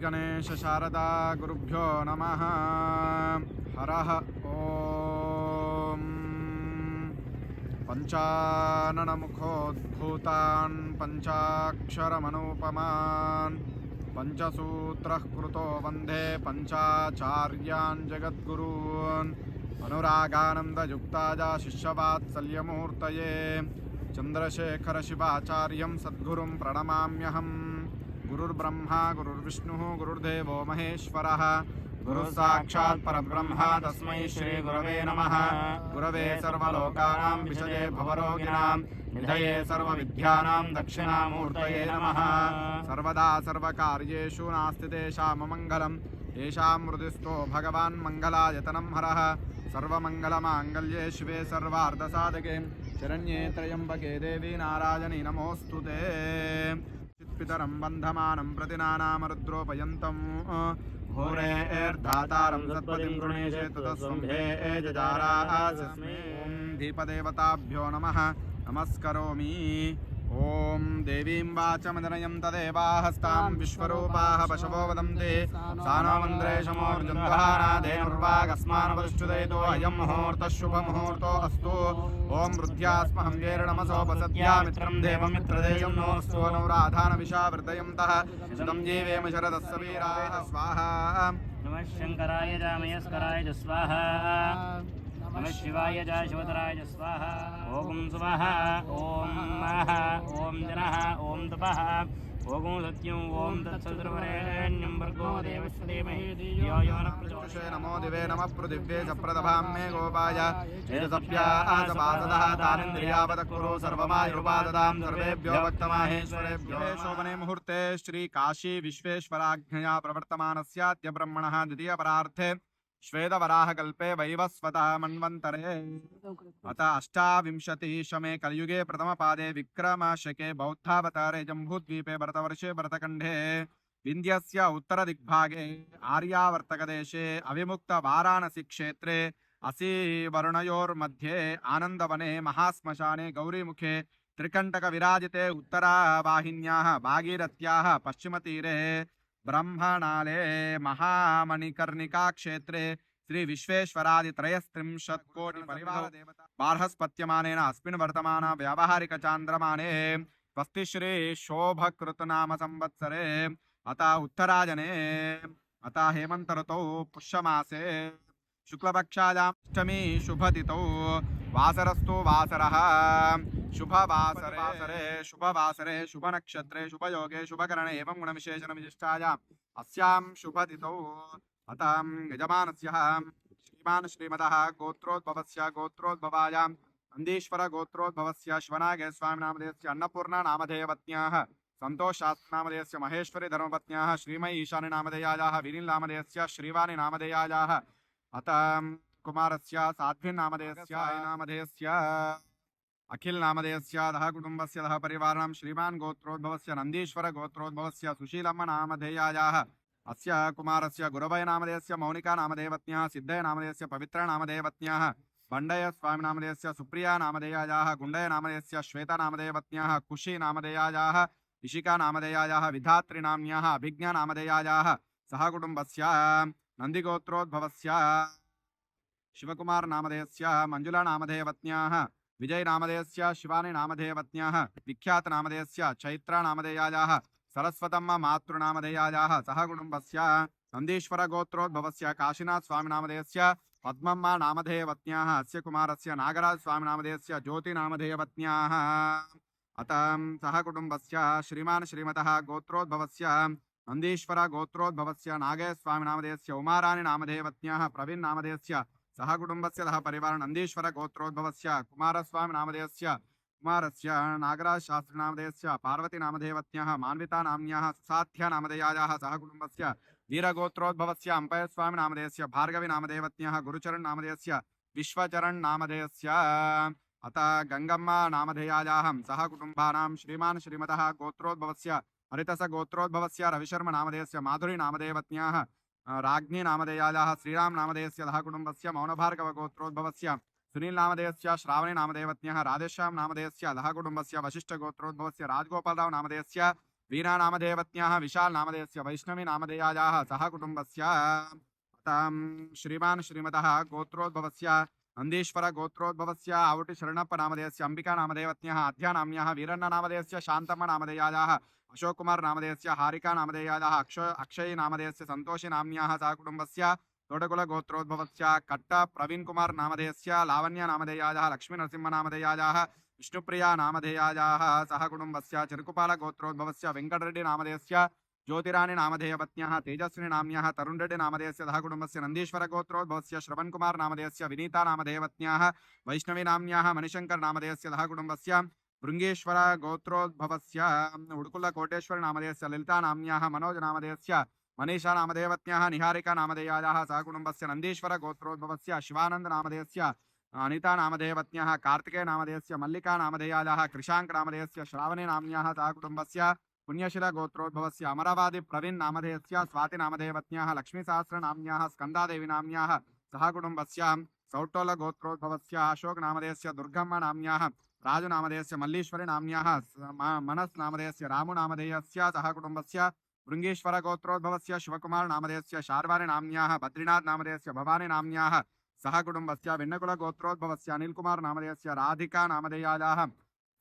गणेश शारदा गुरुभ्यो नमः। हरः ओम पंचाननमुखोद्भूतान् पंचाक्षरमनुपमान् पंचसूत्रः कृतो वन्दे पंचाचार्यान् जगद्गुरून् अनुरागानन्दयुक्ताय शिष्यवात्सल्यमूर्तये चंद्रशेखर शिवाचार्यं सद्गुरुं प्रणमाम्यहम्। गुरुर्ब्रह्मा गुरुर्विष्णुः गुरुर्देवो महेश्वरः गुरुः साक्षात् परब्रह्म तस्मै श्री गुरवे नमः। गुरवे सर्वलोकानां विषये भवरोगिणां निधये सर्वविद्यानां दक्षिणामूर्तये नमः। सर्वदा सर्वकार्येषु नास्ति तेषाममङ्गलं येषां हृदिस्थो भगवान् मङ्गलायतनं हरः। सर्वमङ्गलमाङ्गल्ये शिवे सर्वार्धसाधके शरण्ये त्र्यम्बके देवी नारायणी नमोऽस्तुते। पितरं बन्धमानं प्रतिनानामरुद्रोपयन्तं घोरेर्धातारं सत्पतिं गृणीषे ततस्वम्भे जजारास्मे। ॐ दीपदेवताभ्यो नमः नमस्करोमि। ॐ देवीं वाचमदनयं तदेवाहस्तां विश्वरूपाः पशवो वदन्ति सा नो मन्द्रेशमोर्जुन्दहानादेनुर्वागस्मानवरुष्टुदयितो अयं मुहूर्तः शुभमुहूर्तो अस्तु। ॐ वृद्ध्यास्महं येरणमसोपसद्या मित्रं देवं मित्रदेयं नोऽस्तु अनुराधानविशावृतयन्तः शतं जीवेम शरदस्य वीराः स्वाहा। नमः शंकराय च मयस्कराय च स्वाहा। नमः शिवाय च शिवतराय च स्वाहा। ओम स्वाहा ओम महा ओम जनः ओम तपः ओम सत्यं ओम तत्सवितुर्वरेण्यं भर्गो देवस्य धीमहि धियो यो नः प्रचोदयात्। नमो दिवे नमः पृथिव्ये च प्रदभां मे गोपाय एतदप्यासपादतः तानिन्द्रियावतः कुरु सर्वमायुर्पाददां सर्वेभ्यो भक्तमाहेश्वरेभ्यो। शोभने मुहूर्ते श्री काशी विश्वेश्वराज्ञया प्रवर्तमानस्याद्य ब्रह्मणः द्वितीयपरार्थे श्वेतवराहकल्पे वैवस्वतः मन्वन्तरे अत अष्टाविंशतिशमे कलियुगे प्रथमपादे विक्रमशके बौद्धावतारे जम्बूद्वीपे भरतवर्षे भरतखण्डे विन्ध्यस्य उत्तरदिग्भागे आर्यावर्तकदेशे अविमुक्तवाराणसी क्षेत्रे असीवर्णयोर्मध्ये आनन्दवने महाश्मशाने गौरीमुखे त्रिकण्टकविराजिते उत्तरावाहिन्याः भागीरथ्याः पश्चिमतीरे ब्रह्मणाले महामणिकर्णिका क्षेत्रे श्री विश्वेश्वरादि त्रयस्त्रिंशत् कोटि परिवार देवता बार्हस्पत्यमानेन अस्मिन् वर्तमान व्यावहारिक चान्द्रमाने स्वस्ति श्री शोभकृत नाम संवत्सरे अतः उत्तरायणे अतः हेमंत ऋतौ पुष्यमासे शुक्लपक्षायाम् अष्टमी शुभतिथौ वासरस्तु वासरः शुभवासरे शुभवासरे शुभनक्षत्रे शुभयोगे शुभकरणे एवं गुणविशेषण विशिष्टायाम् अस्यां शुभतिथौ अतः यजमानस्य श्रीमान् श्रीमतः गोत्रोद्भवस्य गोत्रोद्भवायां नन्दीश्वर गोत्रोद्भवस्य शिवनागे स्वामी नामधेयस्य अन्नपूर्णा नामधेयवत्न्याः सन्तोषशास्त्री नामधेयस्य महेश्वरी धर्मपत्न्याः श्रीमयी ईशानी नामधेयायाः विनील नामधेयस्य श्रीवाणी नामधेयायाः अतः कुमारस्य साध्वी नामधेयस्य नामधेयस्य अखिल नामधेयस्य दह कुटुंबस्य दह परिवाराणां श्रीमान् गोत्रोद्भवस्य नन्दीश्वर गोत्रोद्भवस्य सुशीलम्म नामधेयायाः अस्य कुमारस्य गुरवय नामधेयस्य मौनिका नामधेयवत्न्याः सिद्धय नामधेयस्य पवित्र नामधेयवत्न्याः बण्डय स्वामी नामधेयस्य सुप्रिया नामधेयायाः गुण्डय नामधेयस्य श्वेता नामधेयवत्न्याः कुशी नामधेयायाः इशिका नामधेयायाः विधात्री नाम्न्याः अभिज्ञा नामधेयायाः सह कुटुंबस्य नन्दिगोत्रोद्भवस्य शिवकुमार नामधेयस्य मंजुला नामधेयवत्न्याः विजय नामधेयस्य शिवानी नामधेयवत्न्याः विख्यात नामधेयस्य चैत्रा नामधेयायाः सरस्वतम्म मातृनामधेयायाः सह कुटुंबस्य नन्दीश्वर गोत्रोद्भवस्य काशीनाथ स्वामी नामधेयस्य पद्मम्म नामधेयवत्न्याः अस्य कुमारस्य नागराज स्वामी नामधेयस्य ज्योति नामधेयवत्न्याः अतः सह कुटुंबस्य श्रीमान् श्रीमतः गोत्रोद्भवस्य नन्दीश्वर गोत्रोद्भवस्य नागेश स्वामी नामधेयस्य उमाराणी नामधेयवत्न्याः प्रवीण नामधेयस्य सह कुटुंबस्य दह परिवार नन्दीश्वर गोत्रोद्भवस्य कुमारस्वामी नामधेयस्य कुमारस्य नागराज शास्त्री नामधेयस्य पार्वती नामधेयवत्न्याः मान्विता नाम्न्याः सुसाध्या नामधेयायाः सह कुटुंबस्य वीरगोत्रोद्भवस्य अंपय स्वामी नामधेयस्य भार्गवी नामधेयवत्न्याः गुरुचरण नामधेयस्य विश्वचरण नामधेयस्य अतः गंगम्मा नामधेयायाः सह कुटुंबानां श्रीमान् श्रीमतः गोत्रोद्भवस्य हरितस गोत्रोद्भवस्य रविशर्म नामधेयस्य माधुरी नामधेयवत्न्याः राज्ञी नामधेयायाः श्रीराम नामधेयस्य दह कुटुंबस्य मौनभार्गव गोत्रोद्भवस्य सुनील नामधेयस्य श्रावणी नामधेयवत्न्याः राधेश्याम नामधेयस्य दह कुटुंबस्य वशिष्ठ गोत्रोद्भवस्य राजगोपालराव नामधेयस्य वीणा नामधेयवत्न्याः विशाल नामधेयस्य वैष्णवी नामधेयायाः सह कुटुम्बस्य तां श्रीमान् श्रीमतः गोत्रोद्भवस्य नन्दीश्वर गोत्रोद्भवस्य आवटि शरणप्प नामधेयस्य अंबिका नामधेयवत्न्याः आध्या नाम्न्याः वीरण्ण नामधेयस्य शान्तम्म नामधेयायाः अशोक कुमार नामधेयस्य हारिका नामधेयायाः अक्षयी नामधेयस्य संतोषी नाम्न्याः सह कुटुम्बस्य तोडकुल गोत्रोद्भवस्य कट्ट प्रवीण कुमार नामधेयस्य लावण्य नामधेयायाः लक्ष्मी नरसिंह नामधेयायाः विष्णुप्रिया नामधेयायाः सह कुटुम्बस्य चिरुकुपाल गोत्रोद्भवस्य वेंकटरेड्डी नामधेयस्य ज्योतिराणी नामधेयपत्न्याः तेजस्विनी नाम्न्याः तरुण रेड्डी नामधेयस्य सह कुटुम्बस्य नन्दीश्वर गोत्रोद्भवस्य श्रवण कुमार नामधेयस्य विनीता नामधेयपत्न्याः वैष्णवी नाम्न्याः मणिशंकर नामधेयस्य सह कुटुम्बस्य भृंगेश्वर गोत्रोद्भवस्य उडुकुल कोटेश्वर नामधेयस्य ललिता नाम्न्याः मनोज नामधेयस्य मनीषा नामधेयवत्न्याः निहारिका नामधेयायाः सह कुटुम्बस्य नन्दीश्वर गोत्रोद्भवस्य शिवानंद नामधेयस्य अनिता नामधेयवत्न्याः कार्तिकेय नामधेयस्य मल्लिका नामधेयायाः कृशांक नामधेयस्य श्रावणी नाम्न्याः सह कुटुम्बस्य पुण्यशिला गोत्रोद्भवस्य अमरावादी प्रवीण नामधेयस्य स्वाति नामधेयवत्न्याः लक्ष्मीसहस्र नाम्न्याः स्कंदादेवी नाम्न्याः सह कुटुम्बस्य सौटोल गोत्रोद्भवस्य अशोक नामधेयस्य दुर्गम्मा नाम्न्याः राजु नामधेयस्य मल्लीश्वरी नाम्न्याः मनस नामधेयस्य रामु नामधेयस्य सह कुटुम्बस्य भृंगेश्वर गोत्रोद्भवस्य शिवकुमार नामधेयस्य शार्वारी नाम्न्याः बद्रीनाथ नामधेयस्य भवानी नाम्न्याः सह कुटुम्बस्य वेन्नकुल गोत्रोद्भवस्य अनिल कुमार नामधेयस्य राधिका नामधेयायाः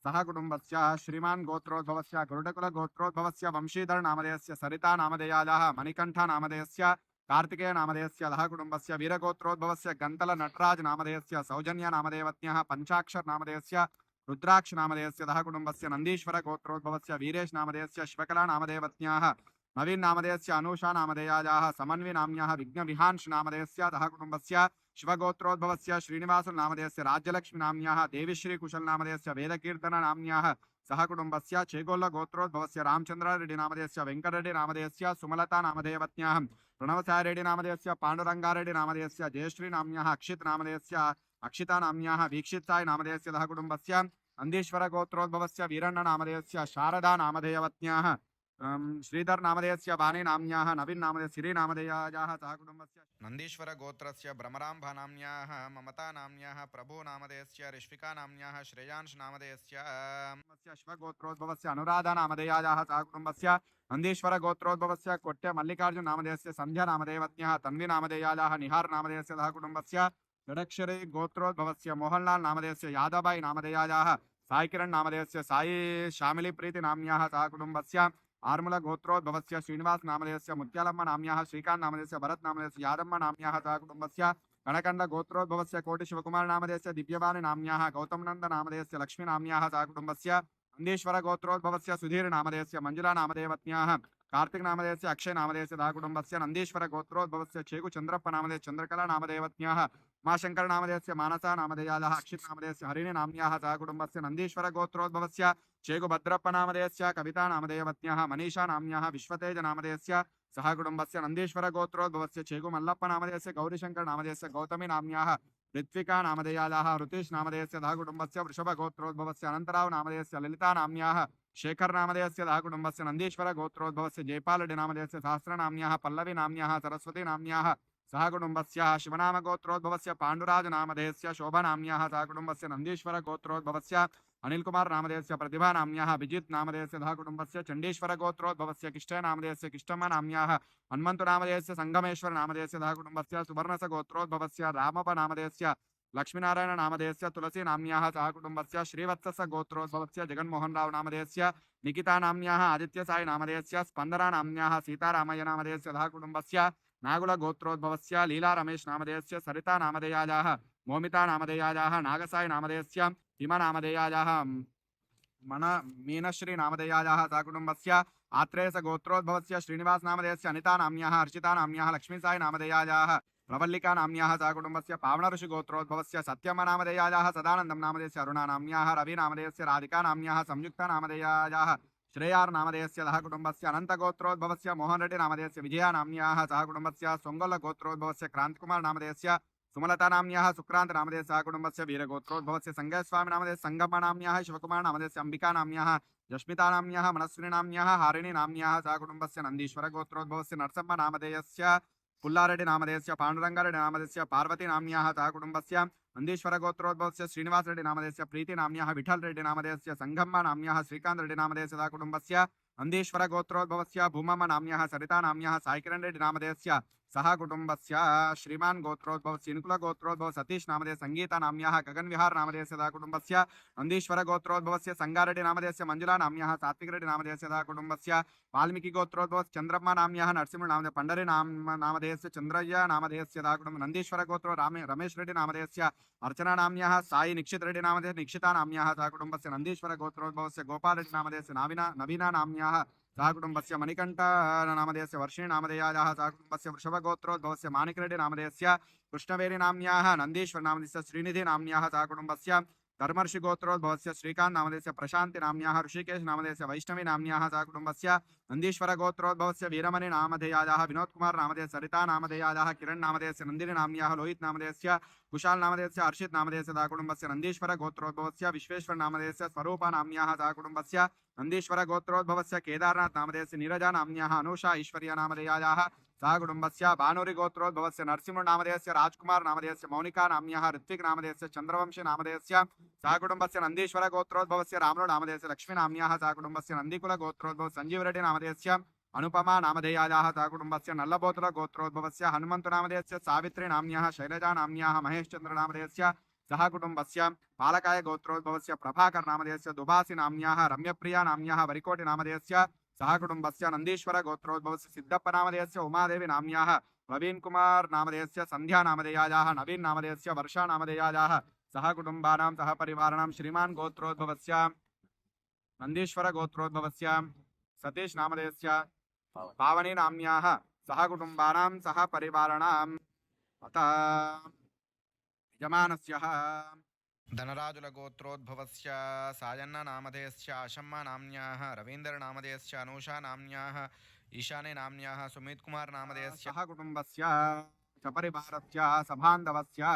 सह कुटुम्बस्य श्रीमान गोत्रोद्भवस्य गरुडकुल गोत्रोद्भवस्य वंशीधर नामधेयस्य सरिता नामधेयायाः मणिकंठ नामधेयस्य कार्तिकेय नामधेयस्य सह कुटुम्बस्य वीरगोत्रोद्भवस्य गंतल नटराज नामधेयस्य सौजन्य नामधेयवत्न्याः पंचाक्षर नामधेयस्य रुद्राक्ष नामधेयस्य सह कुटुम्बस्य नन्दीश्वर गोत्रोद्भवस्य वीरेश नामधेयस्य शिवकला नामधेयवत्न्याः नवीन नामधेयस्य अनुषा नामधेयायाः समन्वी नाम्न्याः विघ्नविहांश नामधेयस्य सह कुटुम्बस्य शिवगोत्रोद्भवस्य श्रीनिवास नामधेयस्य राज्यलक्ष्मी नाम्न्याः देवीश्री कुशल नामधेयस्य वेदकीर्तन नाम्न्याः सह कुटुम्बस्य चेगोल्ल गोत्रोद्भवस्य रामचंद्र रेड्डी नामधेयस्य वेंकटरेड्डी नामधेयस्य सुमलता नामधेयवत्न्याः प्रणवसाय रेड्डी नामधेयस्य पांडुरंगारेड्डी नामधेयस्य जयश्री नाम्न्याः अक्षित नामधेयस्य अक्षिता नाम्न्याः वीक्षित साई नामधेयस्य सह कुटुम्बस्य नन्दीश्वर गोत्रोद्भवस्य वीरण्ण नामधेयस्य शारदा नामधेयवत्न्याः श्रीधर नामधेयस्य वाणी नाम्न्याः नवीन नामधेयस्य श्री नामधेयायाः सह कुटुम्बस्य नन्दीश्वर गोत्रस्य भ्रमराम्भा नाम्न्याः ममता नाम्न्याः प्रभु नामधेयस्य ऋष्विका नाम्न्याः श्रेयांश नामधेयस्य शिवगोत्रोद्भवस्य अनुराधा नामधेयायाः सह कुटुम्बस्य नन्दीश्वर गोत्रोद्भवस्य कोट्य मल्लिकार्जुन नामधेयस्य संध्या नामधेयवत्न्याः तन्वी नामधेयायाः निहार नामधेयस्य सह कुटुम्बस्य षडक्षरी गोत्रोद्भवस्य मोहनलाल नामधेयस्य यादवबाई नामधेयायाः साई किरण नामधेयस्य साई शामिली प्रीति नाम्न्याः सह कुटुम्बस्य आर्मुल गोत्रोद्भवस्य श्रीनिवास नामधेयस्य मुत्यालम्म नाम्न्याः श्रीकांत नामधेयस्य भरत नामधेयस्य यादम्म नाम्न्याः सह कुटुम्बस्य कणकंड गोत्रोद्भवस्य कोटि शिवकुमार नामधेयस्य दिव्यवाणी नाम्न्याः गौतमनंद नामधेयस्य लक्ष्मी नाम्न्याः सह कुटुम्बस्य नन्दीश्वर गोत्रोद्भवस्य सुधीर नामधेयस्य मंजुला नामधेयवत्न्याः कार्तिक नामधेयस्य अक्षय नामधेयस्य सह कुटुम्बस्य नन्दीश्वर गोत्रोद्भवस्य चेगु चंद्रप्प नामधेयस्य चंद्रकला नामधेयवत्न्याः माशंकर नामधेयस्य मानसा नामधेयायाः अक्षित नामधेयस्य हरिणी नाम्न्याः सह कुटुम्बस्य नन्दीश्वर गोत्रोद्भवस्य चेगु भद्रप्प नामधेयस्य कविता नामधेयवत्न्याः मनीषा नाम्न्याः विश्वतेज नामधेयस्य सह कुटुम्बस्य नन्दीश्वर गोत्रोद्भवस्य चेगु मल्लप्प नामधेयस्य गौरीशंकर नामधेयस्य गौतमी नाम्न्याः ऋत्विका नामधेयायाः ऋतीश नामधेयस्य सह कुटुम्बस्य वृषभ गोत्रोद्भवस्य अनंतराव नामधेयस्य ललिता नाम्न्याः शेखर नामधेयस्य सह कुटुम्बस्य नन्दीश्वर गोत्रोद्भवस्य जयपाल रेड्डी नामधेयस्य सहस्र नाम्न्याः पल्लवी नाम्न्याः सरस्वती नाम्न्याः सह कुटुम्बस्य शिवनाम गोत्रोद्भवस्य पांडुराज नामधेयस्य शोभा नाम्न्याः सह कुटुम्बस्य नन्दीश्वर गोत्रोद्भवस्य अनिल कुमार नामधेयस्य प्रतिभा नाम्न्याः विजित नामधेयस्य सह कुटुम्बस्य चंडीश्वर गोत्रोद्भवस्य किष्टय नामधेयस्य किष्टम्म नाम्न्याः हनुमंत नामधेयस्य संगमेश्वर नामधेयस्य सह कुटुम्बस्य सुवर्णस गोत्रोद्भवस्य रामप नामधेयस्य लक्ष्मीनारायण नामधेयस्य तुलसी नाम्न्याः सह कुटुम्बस्य श्रीवत्सस गोत्रोद्भवस्य जगन्मोहन राव नामधेयस्य निकिता नाम्न्याः आदित्य साई नामधेयस्य स्पंदना नाम्न्याः सीतारामಯ್ಯ नामधेयस्य सह कुटुम्बस्य नागुल गोत्रोद्भवस्य लीला रमेश नामधेयस्य सरिता नामधेयायाः मोमिता नामधेयायाः नागसाई नामधेयस्य हिमा नामधेयायाः मन मीनश्री नामधेयायाः सह कुटुम्बस्य आत्रेयस गोत्रोद्भवस्य श्रीनिवास नामधेयस्य अनिता नाम्न्याः अर्चिता नाम्न्याः लक्ष्मीसाई नामधेयायाः प्रवल्लिका नाम्न्याः सह कुटुम्बस्य पावन ऋषि गोत्रोद्भवस्य सत्यम्म नामधेयायाः सदानंदम नामधेयस्य अरुणा नाम्न्याः रवि नामधेयस्य राधिका नाम्न्याः संयुक्ता नामधेयायाः श्रेयार नामधेयस्य सह कुटुम्बस्य अनंत गोत्रोद्भवस्य मोहन रेड्डी नामधेयस्य विजया नाम्न्याः सह कुटुम्बस्य सोंगोल्ल गोत्रोद्भवस्य क्रांतिकुमार नामधेयस्य सुमलता नाम्न्याः सुक्रांत नामधेयस्य सह कुटुम्बस्य वीरगोत्रोद्भवस्य संगयस्वामी नामधेयस्य संगम्म नाम्न्याः शिवकुमार नामधेयस्य अंबिका नाम्न्याः जस्मिता नाम्न्याः मनस्विनी नाम्न्याः हारिणी नाम्न्याः सह कुटुम्बस्य नन्दीश्वर गोत्रोद्भवस्य नरसम्म नामधेयस्य पुल्लारेड्डी नामधेयस्य पांडुरंगारेड्डी नामधेयस्य पार्वती नाम्न्याः सह कुटुम्बस्य नन्दीश्वर गोत्रोद्भवस्य श्रीनिवास रेड्डी नामधेयस्य प्रीति नाम्न्याः विठल रेड्डी नामधेयस्य संगम्मा नाम्न्याः श्रीकांत रेड्डी नामधेयस्य सह कुटुम्बस्य नन्दीश्वर गोत्रोद्भवस्य भूमम नाम्यः सरिता नाम्यः साईकिरण रेड्डी नामधेयस्य सह कुटुम्बस्य श्रीमान् गोत्रोद्भवस्य इनुकुल गोत्रोद्भव सतीश नामधेय संगीता नाम्यः गगन विहार नामधेयस्य सह कुटुम्बस्य नन्दीश्वर गोत्रोद्भवस्य संगारेड्डी नामधेयस्य मंजुला नाम्यः सात्विक रेड्डी नामधेयस्य सह कुटुम्बस्य वाल्मीकि गोत्रोद्भव चंद्रम्मा नाम्यः नरसिंह नामधेय पंडरी नामधेयस्य चंद्रय्य नामधेयस्य सह कुटुम्ब नन्दीश्वर गोत्रो रमेश रेड्डी नामधेयस्य अर्चना नाम्यः साई निक्षित रेड्डी नामधेय निक्षिता नाम्यः सह कुटुम्बस्य नन्दीश्वर गोत्रोद्भवस्य गोपाल रेड्डी नामधेयस्य नवीना नाम्यः सह कुटुम्बस्य मणिकण्ठ नामधेयस्य वर्षिणी नामधेयायाः सह कुटुम्बस्य वृषभगोत्रोद्भवस्य माणिकरेड्डी नामधेयस्य कृष्णवेरी नाम्याः नन्दीश्वर नामधेयस्य श्रीनिधि नाम्याः सह कुटुम्बस्य धर्मर्षि गोत्रोद्भवस्य श्रीकांत नामधेयस्य प्रशांति नाम्याः ऋषिकेश नामधेयस्य वैष्णवी नाम्याः सह कुटुम्बस्य नन्दीश्वर गोत्रोद्भवस्य वीरमणि नामधेयायाः विनोद कुमार नामधेयस्य सरिता नामधेयायाः किरण नामधेयस्य नंदिनी नाम्याः लोहित नामधेयस्य कुशाल नामधेयस्य हर्षित नामधेयस्य सह कुटुम्बस्य नन्दीश्वर गोत्रोद्भवस्य विश्वेश्वर नामधेयस्य स्वरूपा नाम्याः सह कुटुम्बस्य नन्दीश्वर गोत्रोद्भवस्य केदारनाथ नामधेयस्य नीरजा नाम्याः अनुषा ईश्वर्या नामधेयायाः सह कुटुम्बस्य भानुरी गोत्रोद्भवस्य नरसिंह नामधेयस्य राजकुमार नामधेयस्य मौनिका नाम्याः ऋत्विक नामधेयस्य चंद्रवंशी नामधेयस्य सह कुटुम्बस्य नन्दीश्वर गोत्रोद्भवस्य रामलो नामधेयस्य लक्ष्मी नाम्याः सह कुटुम्बस्य नन्दीकुल गोत्रोद्भव संजीव रेड्डी नामधेयस्य अनुपमा नामधेयायाः सह कुटुम्बस्य नल्लबोतुल गोत्रोद्भवस्य हनुमंत नामधेयस्य सावित्री नाम्याः शैलजा नाम्याः महेशचंद्र नामधेयस्य सह कुटुम्बस्य पालकाय गोत्रोद्भवस्य प्रभाकर नामधेयस्य दुभासी नाम्याः रम्यप्रिया नाम्याः वरिकोटि नामधेयस्य सह कुटुम्बस्य नन्दीश्वर गोत्रोद्भवस्य सिद्धप्प नामधेयस्य उमादेवी नाम्याः प्रवीण कुमार नामधेयस्य संध्या नामधेयायाः नवीन नामधेयस्य वर्षा नामधेयायाः सह कुटुम्बानां सह परिवाराणां श्रीमान् गोत्रोद्भवस्य नन्दीश्वर गोत्रोद्भवस्य सतीश नामधेयस्य पावनी नाम्याः सह कुटुम्बानां सह परिवाराणाम् अत यजमानस्य धनराजुल गोत्रोद्भवस्य सायन्न नामधेयस्य आशम्मा नाम्याः रवीन्द्र नामधेयस्य अनुषा नाम्याः ईशाने नाम्याः सुमित कुमार नामधेयस्य सह कुटुम्बस्य च परिवारस्य सभान्धवस्य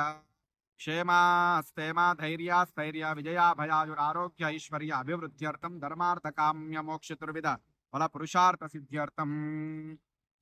क्षेमा स्थेमा धैर्या स्थैर्य विजया भयायुरारोग्य ऐश्वर्य अभिवृद्ध्यर्थं धर्मार्थकाम्य मोक्षचतुर्विध फल पुरुषार्थ सिद्ध्यर्थं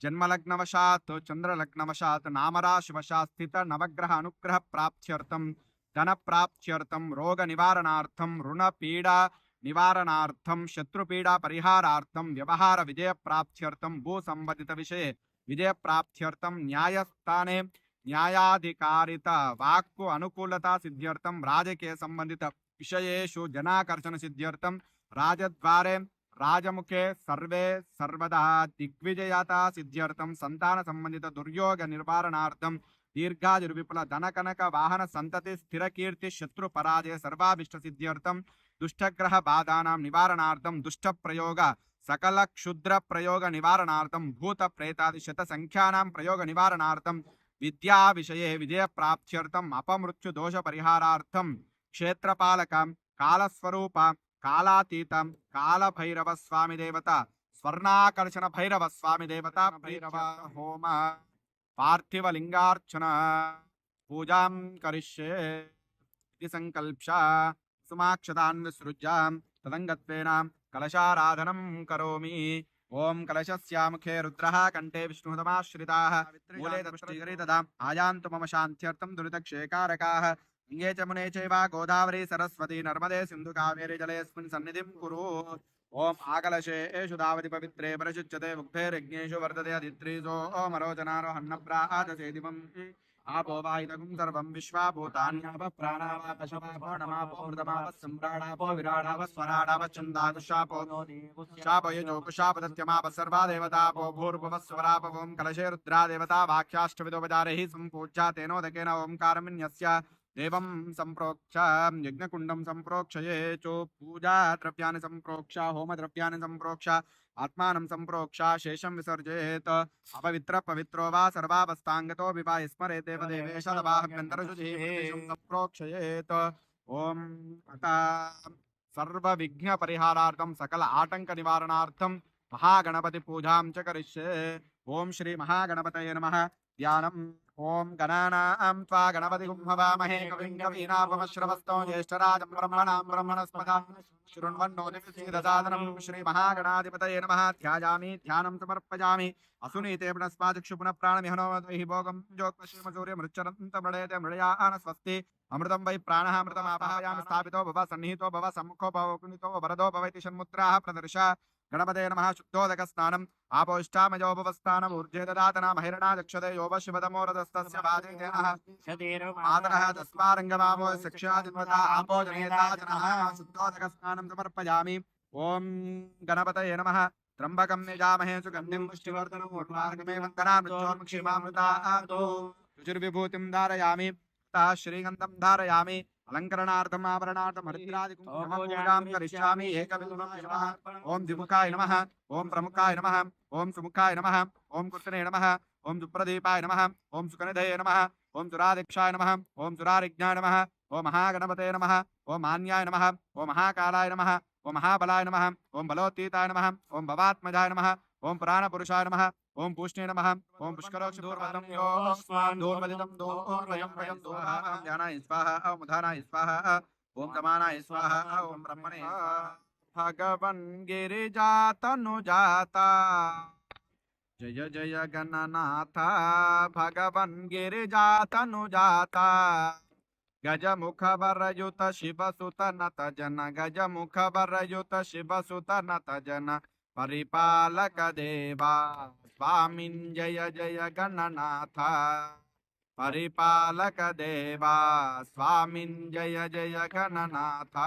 जन्मलग्नवशात् चंद्रलग्नवशात् नामराशिवशात् स्थित नवग्रह अनुग्रह प्राप्त्यर्थं धन प्राप्त्यर्थं रोग निवारणार्थं ऋण पीडा निवारणार्थं शत्रुपीडा परिहारार्थं व्यवहार विजय प्राप्त्यर्थं भू संबंधित विषये विजय प्राप्त्यर्थं न्यायस्थाने न्यायाधिकारिता वाक्कु अनुकूलता सिद्ध्यर्थं राजकीय संबंधित विषयेषु जनाकर्षण सिद्ध्यर्थं राजद्वारे राजमुखे सर्वे सर्वदा दिग्विजयता सिद्ध्यर्थं संतान संबंधित दुर्योग निवारणार्थं दीर्घायुर्विपुल धनकनक वाहन संतति स्थिर कीर्ति शत्रु पराजय सर्वाभिष्ट सिद्ध्यर्थं दुष्टग्रह बाधानां निवारणार्थं दुष्ट प्रयोग सकल क्षुद्र प्रयोग निवारणार्थं भूत प्रेतादि शत संख्यानां प्रयोग निवारणार्थं विद्या विषये विजय प्राप्त्यर्थं अपमृत्यु दोष परिहारार्थं क्षेत्रपालक कालस्वरूप कालातीत काल भैरव स्वामी देवता स्वर्णाकर्षण भैरव स्वामी देवता भैरव होम पार्थिव लिंगार्चन पूजां करिष्ये इति संकल्प्य सुमाक्षतान् विसृज्य तदंगत्वेन कलशाराधनं करोमि। ओम कलशस्य मुखे रुद्रः कंठे विष्णुतमाश्रिताः मूले तपश्चीकरी तदा आयान्तु मम शान्त्यर्थं दुरितक्षेकारकाः गंगे च मुने चैव गोदावरी सरस्वती नर्मदे सिन्धु कावेरी जलेऽस्मिन् सन्निधिं कुरु। ओम आकलशेषु दावति पवित्रे परशुच्यते मुग्धैर्यज्ञेषु वर्तते अदित्रीजो ओमरोचनारोहन्नप्राहतसेदिवम् आपो वाहितगुं सर्वं विश्वा भूतान्याप प्राणावापशवापो नमापो मृतमापः सम्राडापो विराडापः स्वराडापः छन्दाकुशापो शापो यजोकुशापदत्यमापः सर्वा देवतापो भूर्भुवः स्वरापवों कलशे रुद्रा देवता वाक्याष्टविदोपचारैः सम्पूज्या तेनोदकेन ओंकारमिन्यस्य देवं संप्रोक्ष यज्ञकुंडं संप्रोक्षये चो पूजा द्रव्याणि संप्रोक्ष होम द्रव्याणि संप्रोक्ष आत्मानं संप्रोक्ष शेषं विसर्जयेत अपवित्र पवित्रो वा सर्वावस्थांगतो विवा स्मरेत् देवदेवेश तवाभ्यन्तरशुचिः संप्रोक्षयेत। ओम अता सर्व विघ्न परिहारार्थं सकल आटंक निवारणार्थं महागणपति पूजां च करिष्ये। ओम श्री महागणपतये नमः। ध्यानम्। ओम गणानां त्वा गणपतिं हवामहे कविं कवीनापमश्रवस्तो ज्येष्ठराजं ब्रह्मणां ब्रह्मणस्पदा शृण्वन्नोदितसादनं श्री महागणाधिपतये नमः। ध्यायामि ध्यानं समर्पयामि असुनीते पुनस्माचक्षु पुनः प्राणमिहनोमहि भोगं ज्योत्पश्चिमसूर्यमृच्चरन्तमृडेते मृडयान स्वस्ति अमृतं वै प्राणः अमृतमापहायामि स्थापितो भव सन्निहितो भव सम्मुखो भव कुनितो वरदो भव इति षण्मुद्राः प्रदर्श। गणपते नमः शुद्धोदकस्नानम् आपोष्टामयोपवस्थानम् ऊर्जे ददातना महिरणा दक्षते योपशिवतमोरदस्तस्य वादेनः मातरः तस्मारङ्गमावो शिक्षादिन्वता आपो जनेता जनः शुद्धोदकस्नानं समर्पयामि ॐ गणपतये नमः त्र्यम्बकं यजामहे सुगन्धिं पुष्टिवर्धनम् उर्वारुकमे वन्दनामि मृत्योर्मुक्षीमामृतातो शुचिर्विभूतिं धारयामि ततः श्रीगन्धं धारयामि अलङ्करणार्थम् आभरणार्थम् हरिद्रादिकं पूजां करिष्यामि एकबिल्वं नमः ॐ द्विमुखाय नमः ॐ प्रमुखाय नमः ॐ सुमुखाय नमः ॐ कृष्णे नमः ॐ सुप्रदीपाय नमः ॐ सुकनिधये नमः ॐ सुरादिक्षाय नमः ॐ सुरारिज्ञाय नमः ॐ महागणपते नमः ॐ मान्याय नमः ॐ महाकालाय नमः ॐ महाबलाय नमः ॐ बलोत्तीताय नमः ॐ भवात्मजाय नमः ॐ पुराणपुरुषाय नमः ॐ पूष्णे नमः ॐ पुष्करोक्षदूर्वदं यो दूर्वदितं दूर्वयं वयं दूर्वां ध्यानाय स्वाहा ॐ उधानाय स्वाहा ॐ समानाय स्वाहा ॐ ब्रह्मणे भगवन् गिरिजातनुजाता जय जय गणनाथ भगवन् गिरिजातनुजाता गजमुखवरयुत शिवसुत नत जन गजमुखवरयुत शिवसुत नत जन परिपालक देवा स्वामिन् जय जय गणनाथ परिपालक देवा स्वामिन् जय जय गणनाथ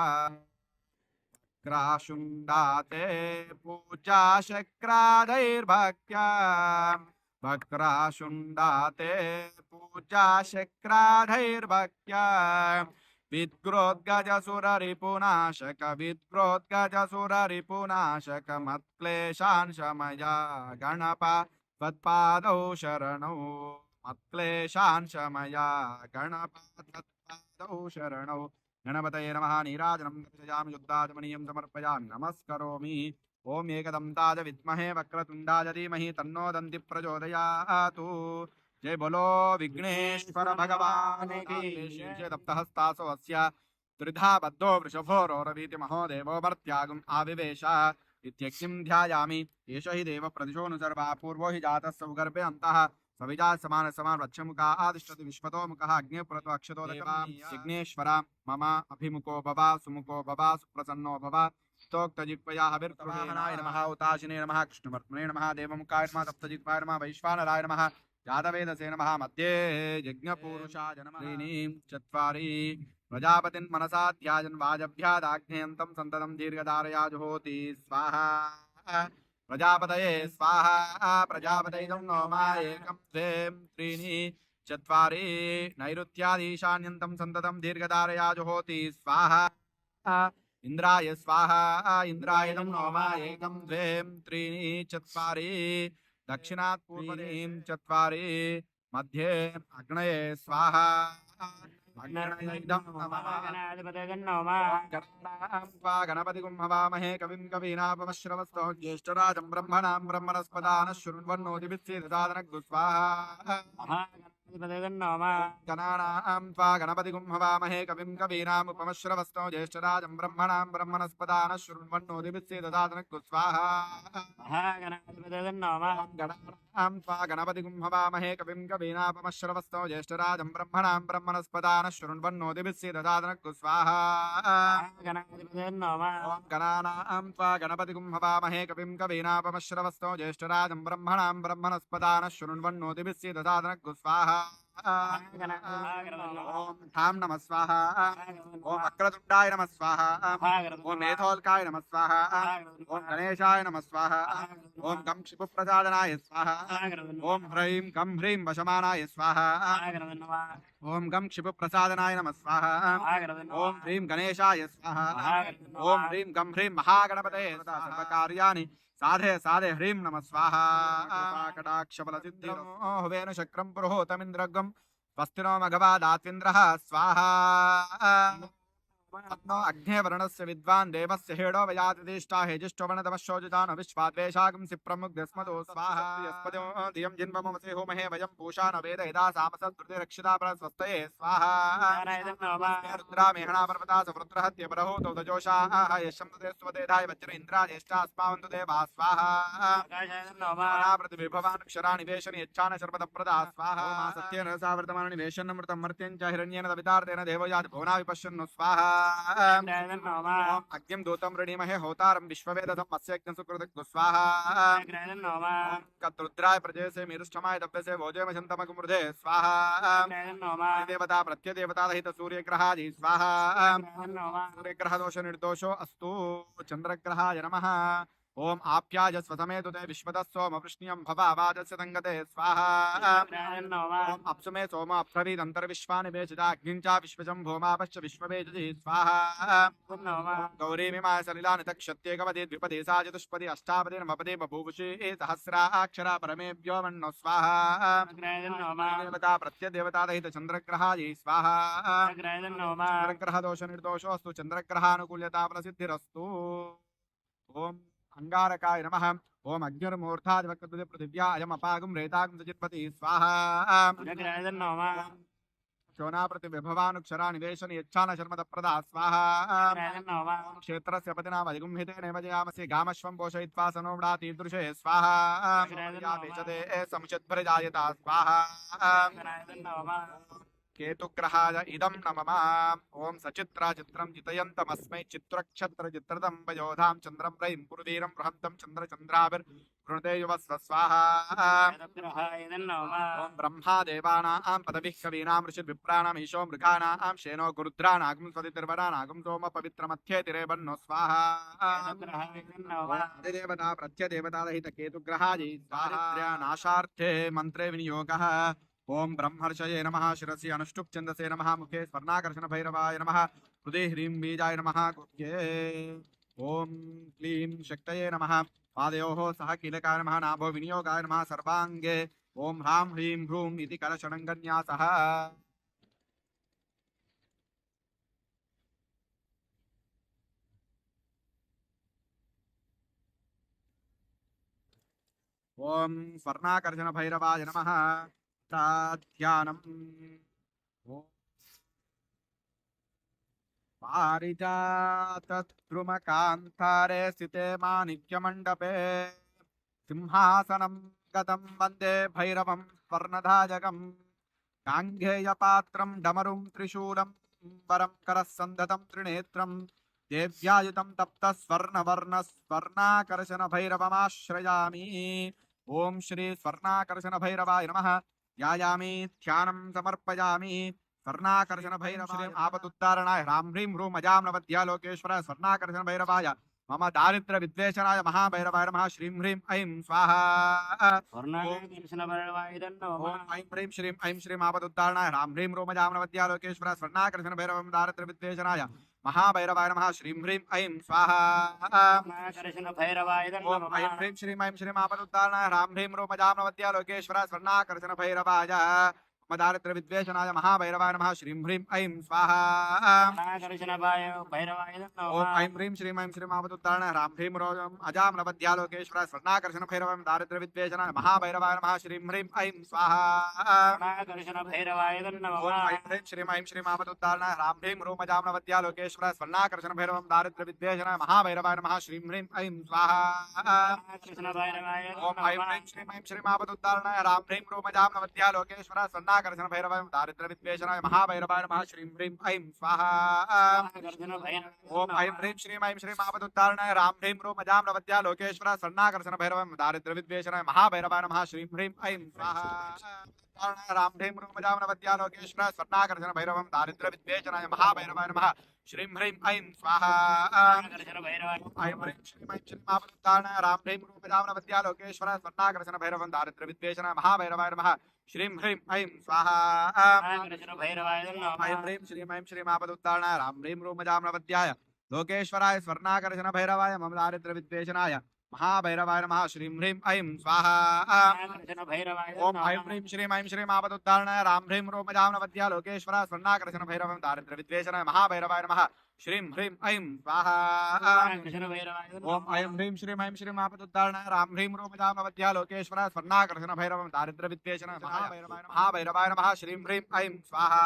वक्राशुण्डाते पूजा शक्रादैर्भक्त्या वक्राशुण्डाते पूजा शक्राधैर्भक्त्या विद्ग्रोद्गजसुररिपुनाशक विद्ग्रोद्गजसुररिपुनाशक मत्क्लेशान् शमया गणप त्वत्पादौ शरणौ मत्क्लेशान् शमया गणप त्वत्पादौ शरणौ गणपतये नमः नीराजनं दर्शयामि शुद्धाचमनीयं समर्पयामि नमस्करोमि ॐ एकदन्ताय विद्महे वक्रतुण्डाय धीमहि तन्नो दन्ति प्रचोदयातु जय बोलो विघ्नेश्वर भगवान की शीर्षे दप्तहस्तासो अस्य त्रिधा बद्धो वृषभो रोरवीति महोदेवो मर्त्यागम् आविवेश इत्यग्निं ध्यायामि एष हि देव प्रदिशोऽनुसर्वा पूर्वो हि जातः सौगर्भे अन्तः सविजा समान समान वृक्षमुखा आदिष्टति विश्वतो मुखः अग्ने पुरतो अक्षतो विघ्नेश्वर मम अभिमुखो भव सुमुखो भव सुप्रसन्नो भव स्तोक्तजिह्वया हविर्वाहनाय नमः उताशिने नमः कृष्णवर्त्मने नमः देवमुखाय नमः सप्तजिह्वाय नमः वैश्वानराय नमः यादवेदसे नमः मध्ये यज्ञपूरुषाय नमः त्रीणि चत्वारि प्रजापतिन् मनसा ध्यायन् वाजभ्यादाग्नेयन्तं सन्ततं दीर्घधारया जुहोति स्वाहा प्रजापतये स्वाहा प्रजापतये नमः एकं द्वे त्रीणि चत्वारि नैऋत्यादीशान्यन्तं सन्ततं दीर्घधारया जुहोति स्वाहा इंद्राय स्वाहा इंद्राय नमः एकं द्वे त्रीणि चत्वारि दक्षिणात् पूर्वदीं चत्वारि मध्ये अग्नये स्वाहा गणपतिगुं हवामहे कविं कवीनापमश्रवस्तो ज्येष्ठराजं ब्रह्मणां ब्रह्मणस्पदानः शृण्वन्नोतिभिस्सीदसादनग् स्वाहा गणानां त्वा गणपतिगुं हवामहे कविं कवीनामुपमश्रवस्तो ज्येष्ठराजं ब्रह्मणां ब्रह्मणस्पदानः शृण्वन्नोतिभिस्सीदसादनग् स्वाहा गणानां त्वा गणपतिगुं हवामहे कविं कवीनापमश्रवस्तो ज्येष्ठराजं ब्रह्मणां ब्रह्मणस्पदानः शृण्वन्नोतिभिस्सीदसादनग् स्वाहा गणानां त्वा गणपतिगुं हवामहे कविं कवीनापमश्रवस्तो ज्येष्ठराजं ब्रह्मणां ब्रह्मणस्पदानः शृण्वन्नोतिभिस्सीदसादनग् स्वाहा ओम ठाम नमः स्वाहा ओम वक्रतुंडाय नमः स्वाहा ओम मेधोल्काय नमः स्वाहा ओम गणेशाय नमः स्वाहा ओम गं क्षिपुप्रसादनाय स्वाहा ओम ह्रीं गं ह्रीं वशमानाय स्वाहा ओम गं क्षिपुप्रसादनाय नमः स्वाहा ओम ह्रीं गणेशाय स्वाहा ओम ह्रीं गं ह्रीं महागणपतये सर्वकार्याणि साधे साधे ह्रीं नमः स्वाहा कटाक्षबलसिद्धिं हुवेन शक्रं पुरोहतमिन्द्रगं स्वस्तिनो मघवादात्विन्द्रः स्वाहा पद्मो अग्ने वर्णस्य विद्वान् देवस्य हेडो वयातिष्ठा हेजिष्ठो वर्णतमश्चोजितानो विश्वाद्वेषागं सिप्रमुग्धस्मतो स्वाहा यस्पदो धियं जिन्वमसे होमहे वयं पूषा न वेद यदा सामसद्रुते रक्षिता परस्वस्तये स्वाहा रुद्रा मेहणा पर्वता सवृत्रहत्य परहोतो दजोषाः यशं तते स्वतेधाय वज्र इन्द्रा ज्येष्ठा अस्मावन्तु देवा स्वाहा प्रतिविभवान् अक्षराणि वेशनि यच्छान शर्वतप्रदा स्वाहा सत्येन सावर्तमानानि वेशन्नमृतं मर्त्यं च हिरण्येन दवितार्तेन देवयाति भुवना विपश्यन्नु स्वाहा ॐ अग्निं दूतं वृणीमहे होतारं विश्ववेदसं मत्स्य यज्ञं सुकृतं स्वाहा ॐ कत्रुद्राय प्रजयसे मीरुष्ठमाय दप्यसे भोजयमशन्तमकुमृधे स्वाहा देवता प्रत्यदेवता दहित सूर्यग्रहादि स्वाहा सूर्यग्रहदोष निर्दोषो अस्तु चन्द्रग्रहाय नमः ओम आप्याय स्वसमेतु ते विश्वतः सोम वृष्ण्यं भवावाजस्य तङ्गते स्वाहा ओम अप्सुमे सोम अप्सवीदन्तर्विश्वानि वेशिता अग्निञ्चा विश्वजं भौमापश्च विश्ववेदति स्वाहा गौरीमिमाय सलिलानि तक्षत्येकपदे द्विपदे सा चतुष्पदे अष्टापदे नवपदे बभूवुषे सहस्राक्षरा परमेभ्यो मन्नो स्वाहा देवता प्रत्यदेवता दहित चन्द्रग्रहायै स्वाहा चन्द्रग्रह दोष निर्दोषो अस्तु चन्द्रग्रहानुकूल्यता प्रसिद्धिरस्तु ओम अंगारकाय नमः ओम अग्निर्मूर्धादिवक्तुदे पृथिव्या अयमपागुं रेतागुं सचित्पति स्वाहा शोणाप्रतिविभवानुक्षरा निवेशन यच्छान शर्मदप्रदा स्वाहा क्षेत्रस्य पतिनाम अधिगुम्हितेनैव जयामसि गामश्वं पोषयित्वा सनोम्नाति ईदृशे स्वाहा वेचते समुचितभृजायता स्वाहा केतुग्रहाय इदं नमः ओम सचित्रा चित्रं जितयन्तमस्मै चित्रक्षत्र चित्रदं वयोधां चन्द्रं रयिं पुरुवीरं बृहन्तं चन्द्रचन्द्राभिर्वृणुते युवस्व स्वाहा ओम ब्रह्मा देवानां पदभिः कवीनां ऋषिर्विप्राणाम् ईशो मृगाणां शेनो गुरुद्रानागं स्वतिर्वरानागं सोम पवित्रमध्येतिरे बन्नो स्वाहा देवता प्रत्यदेवता दहित केतुग्रहायै दारिद्र्य नाशार्थे मंत्रे विनियोगः ओम ब्रह्मर्षये नमः शिरसि अनुष्टुप् छन्दसे नमः मुखे स्वर्णाकर्षण भैरवाय नमः हृदे ह्रीं बीजाय नमः गुह्ये ओम क्लीं शक्तये नमः पादयोः सह कीलकाय नमः नाभो विनियोगाय नमः सर्वाङ्गे ओम ह्रां ह्रीं ह्रूं इति कलशणङ्गन्यासः ओम स्वर्णाकर्षण भैरवाय नमः ध्यानम् पारिजातद्रुमकान्तारे स्थिते माणिक्यमण्डपे सिंहासनं गतं वन्दे भैरवं स्वर्णधाजकं गाङ्गेयपात्रं डमरुं त्रिशूलं वरं करः सन्धतं त्रिनेत्रं देव्यायुतं तप्तस्वर्णवर्णस्वर्णाकर्षण भैरवमाश्रयामि ओम श्री स्वर्णाकर्षण भैरवाय नमः यायामि ध्यानं समर्पयामि स्वर्णाकर्षण भैरव श्री आपदुत्तारणाय ह्रां ह्रीं ह्रूं अजां नवद्या लोकेश्वर स्वर्णाकर्षण भैरवाय मम दारिद्र्य विद्वेषणाय महाभैरवाय नमः श्रीं ह्रीं ऐं स्वाहा ओम ऐं ह्रीं श्रीं ऐं श्रीं आपदुत्तारणाय ह्रां ह्रीं ह्रूं अजां नवद्या लोकेश्वर स्वर्णाकर्षण भैरवं दारिद्र्य विद्वेषणाय महाभैरवाय नमः श्रीं ह्रीं ऐं स्वाहा ओम ऐं ह्रीं श्रीं ऐं श्रीं आपदुत्तारणाय ह्रां ह्रीं ह्रूं अजां नवद्या लोकेश्वर स्वर्णाकर्षण भैरवाय मदारिद्र विद्वेषणाय महाभैरवाय नमः श्रीं ह्रीं ऐं स्वाहा ओम ऐं ह्रीं श्रीं ऐं श्रीं आपदुत्तारणाय ह्रां ह्रीं ह्रूं अजां नवद्या लोकेश्वर स्वर्णाकर्षण भैरवं दारिद्र्य विद्वेषणाय महाभैरवाय नमः श्रीं ह्रीं ऐं स्वाहा ओम ऐं ह्रीं श्रीं ऐं श्रीं आपदुत्तारणाय ह्रां ह्रीं ह्रूं अजां नवद्या लोकेश्वर स्वर्णाकर्षण भैरवं दारिद्र्य विद्वेषणाय महाभैरवाय नमः श्रीं ह्रीं ऐं स्वाहा ओम ऐं ह्रीं श्रीं ऐं श्रीं आपदुत्तारणाय ह्रां ह्रीं ह्रूं अजां नवद्या लोकेश्वर स्वर्णाकर्षण भैरवं दारिद्र्य विद्वेषणाय महाभैरवाय नमः श्रीं ह्रीं ऐं स्वाहा ओम ऐं ह्रीं श्रीं ऐं श्रीं आपदुत्तारणाय ह्रां ह्रीं ह्रूं अजां नवद्या लोकेश्वर स्वर्णाकर्षण भैरवं दारिद्र्य विद्वेषणाय महाभैरवाय नमः श्रीं ह्रीं ऐं स्वाहा राम ह्रीं ह्रूं अजां नवद्या लोकेश्वर स्वर्णाकर्षण भैरवं दारिद्र्य विद्वेषणाय महाभैरवाय नमः श्रीं ह्रीं ऐं स्वाहा ऐं ह्रीं श्रीं ऐं श्रीं आपदुत्तारणाय ह्रां ह्रीं ह्रूं अजां नवद्या लोकेश्वर स्वर्णाकर्षण भैरवं दारिद्र्य विद्वेषणाय महाभैरवाय नमः श्रीं ह्रीं ऐं स्वाहा ऐं ह्रीं श्रीं ऐं श्रीं आपदुत्तारणाय ह्रां ह्रीं ह्रूं अजां नवद्याय लोकेश्वराय स्वर्णाकर्षण भैरवाय मम दारिद्र्य विद्वेषणाय महाभैरवाय नमः श्रीं ह्रीं ऐं स्वाहा ओम ऐं ह्रीं श्रीं ऐं श्रीं आपदुत्तारणाय ह्रां ह्रीं ह्रूं अजां नवद्या लोकेश्वर स्वर्णाकर्षण भैरवं दारिद्र्य विद्वेषणाय महाभैरवाय नमः श्रीं ह्रीं ऐं स्वाहा ओम ऐं ह्रीं श्रीं ऐं श्रीं आपदुत्तारणाय ह्रां ह्रीं ह्रूं अजां नवद्या लोकेश्वर स्वर्णाकर्षण भैरवं दारिद्र्य विद्वेषणाय महाभैरवाय नमः श्रीं ह्रीं ऐं स्वाहा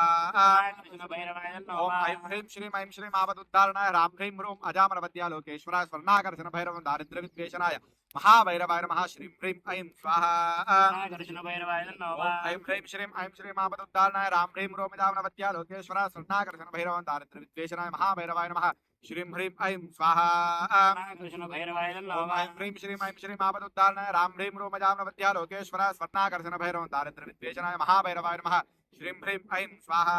ओम ऐं ह्रीं श्रीं ऐं श्रीं आपदुत्तारणाय ह्रां ह्रीं ह्रूं अजां नवद्या लोकेश्वर स्वर्णाकर्षण भैरवं दारिद्र्य विद्वेषणाय महाभैरवाय नमः श्रीं ह्रीं ऐं स्वाहा कृष्णभैरवाय नमः ऐं ह्रीं श्रीं आपदुद्धारणाय राम ह्रीं रोमिदावनवत्या लोकेश्वरा स्वर्णाकर्षण भैरवान् दारिद्र्य विद्वेषणाय महाभैरवाय नमः श्रीं ह्रीं ऐं स्वाहा कृष्णभैरवाय नमः ऐं ह्रीं श्रीं आपदुद्धारणाय राम ह्रीं रोमिदावनवत्या लोकेश्वरा स्वर्णाकर्षण भैरवान् दारिद्र्य विद्वेषणाय महाभैरवाय नमः श्रीं ह्रीं ऐं स्वाहा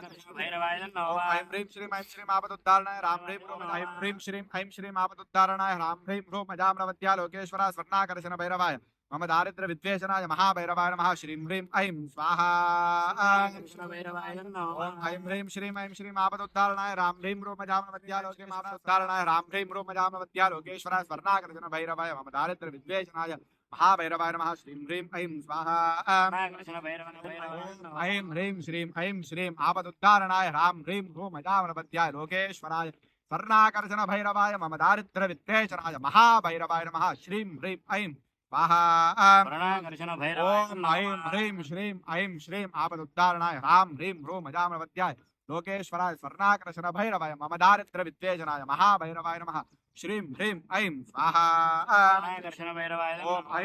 कृष्णभैरवाय नमः ऐं ह्रीं श्रीं आपदुद्धारणाय राम ह्रीं ऐं ह्रीं श्रीं आपदुद्धारणाय राम ह्रीं रोमजाम्रवत्या लोकेश्वरा स्वर्णाकर्षण भैरवाय मम दारिद्र्य विद्वेषणाय महाभैरवाय नमः श्रीं ह्रीं ऐं स्वाहा कृष्णभैरवाय नमः ऐं ह्रीं श्रीं आपदुद्धारणाय राम ह्रीं रोमजाम्रवत्या लोकेश्वरा राम ह्रीं रोमजाम्रवत्या लोकेश्वरा स्वर्णाकर्षण भैरवाय मम दारिद्र्य विद्वेषणाय महाभैरवाय नमः श्रीं ह्रीं ऐं स्वाहा ऐं ह्रीं श्रीं आपदुद्धारणाय राम ह्रीं रोमजाम्रवत्याय लोकेश्वराय स्वर्णाकर्षण भैरवाय मम दारिद्र्य विद्वेषणाय महाभैरवाय नमः श्रीं ह्रीं ऐं स्वाहा ॐ ऐं श्रीं आपदुद्धारणाय राम ह्रीं रोमजाम्रवत्याय लोकेश्वराय स्वर्णाकर्षण भैरवाय मम दारिद्र्य विद्वेषणाय महाभैरवाय नमः श्रीं ह्रीं ऐं स्वाहा ॐ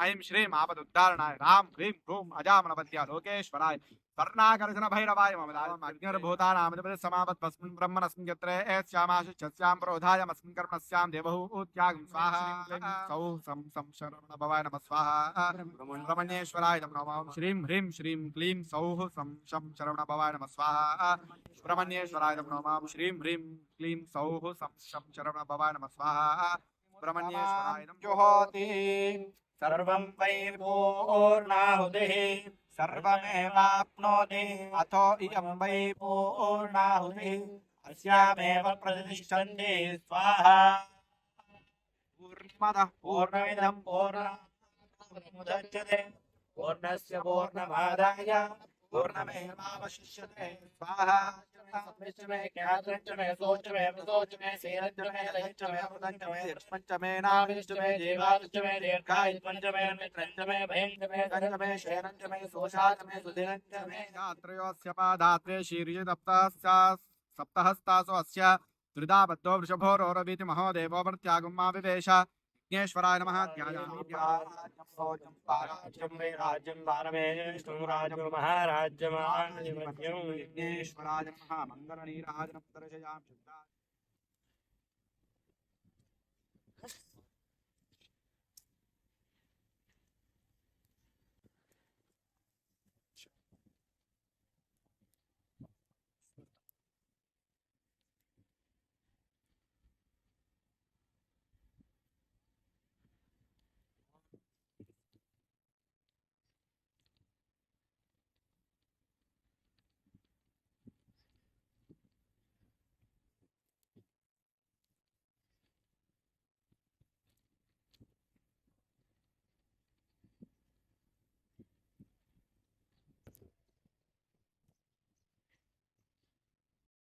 ऐं श्रीं आपदुद्धारणाय राम ह्रीं रोमजाम्रवत्याय लोकेश्वराय स्वर्णाकर्षण भैरवाय मम अग्निर्भूतानां समापत्स्मिन् ब्रह्मणस्मिन् यत्र एस्यामाशुच्छस्यां प्रोधायमस्मिन् कर्मस्यां देवहूत्यागं स्वाहा सौः सं शरवणभवाय नमः स्वाहा सुब्रह्मण्येश्वराय नमः श्रीं ह्रीं श्रीं क्लीं सौः सं शरवणभवाय नमः स्वाहा सुब्रह्मण्येश्वराय नमः श्रीं ह्रीं क्लीं सौः सं शरवणभवाय नमः स्वाहा सुब्रह्मण्येश्वराय नमः जुहोति सर्वं वै पूर्णाहुतिः सर्वमेवाप्नोति अथो इयं वै पूर्णाहुतिः अस्यामेव प्रतिष्ठन्ति स्वाहा पूर्णमदः पूर्णमिदं पूर्णमुदच्यते पूर्णस्य पूर्णमादाय पूर्णमेवावशिष्यते स्वाहा च मे ज्ञातञ्च मे सोच मे विसोच मे सेनञ्च मे लयञ्च मे अमृतञ्च मे दृष्मञ्च मे नाभिश्च मे जीवाश्च मे दीर्घायुष्मञ्च मे मित्रञ्च मे भयञ्च मे गञ्च मे शयनञ्च मे सोषाच मे सुधिरञ्च मे त्रयोस्य पादात्रे सप्तहस्तासु अस्य त्रिधा बद्धो वृषभो रोरवीति महो देवो मर्त्यागं मा विवेश विघ्नेश्वराय नमः ध्यायामि राज्यं वै राज्यं भारमेष्टं राज्यं महाराज्यमाधिपत्यं विघ्नेश्वराय नमः मङ्गलनीराजनं दर्शयामि